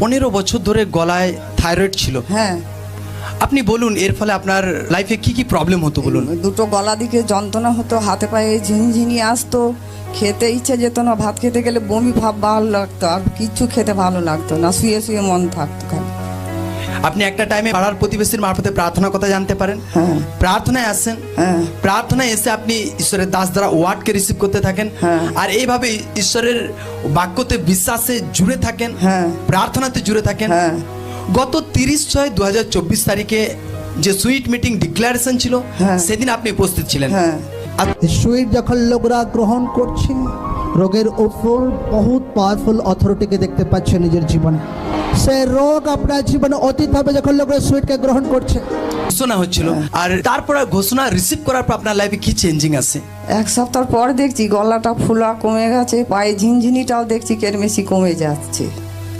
15 বছর ধরে গলায় থাইরয়েড ছিল। হ্যাঁ, আপনি বলুন এর ফলে আপনার লাইফে কি কি প্রবলেম হতো বলুন। দুটো গলা দিকে যন্ত্রণা হতো, হাতে পায়ে ঝিনঝিনি আসতো, খেতে ইচ্ছে যেত না, ভাত খেতে গেলে বমি ভাব ভালো লাগতো, আর কিছু খেতে ভালো লাগতো না, শুয়ে শুয়ে মন থাকতো খালি। আপনি একটা টাইমে পাড়ার প্রতিবেশীর মারফতে প্রার্থনার কথা জানতে পারেন। হ্যাঁ। প্রার্থনায় আসেন। হ্যাঁ। প্রার্থনায় এসে আপনি ঈশ্বরের দাস দ্বারা ওয়ার্ডকে রিসিভ করতে থাকেন। হ্যাঁ। আর এইভাবে ঈশ্বরের বাক্যতে বিশ্বাসে জুড়ে থাকেন। হ্যাঁ। প্রার্থনাতে জুড়ে থাকেন। হ্যাঁ। গত 30/6/2024 তারিখে যে সুইট মিটিং ডিক্লারেশন ছিল, হ্যাঁ। সেদিন আপনি উপস্থিত ছিলেন। হ্যাঁ। সুইট যখন লোকরা গ্রহণ করছে, রোগের উপর বহুত পাওয়ারফুল অথরিটিকে দেখতে পাচ্ছে নিজের জীবনে। সে রোগ আপনার জীবনে অতীত হবে যখন লোকরা সুইটকে গ্রহণ করছে। ঘোষণা হচ্ছিল, আর তারপর ঘোষণা রিসিভ করার পর আপনার লাইফে কি চেঞ্জিং আছে? এক সপ্তাহ পর দেখছি গলাটা ফুলা কমে গেছে, পায়ে ঝিনঝিনিটাও দেখছি কেরমেশি কমে যাচ্ছে।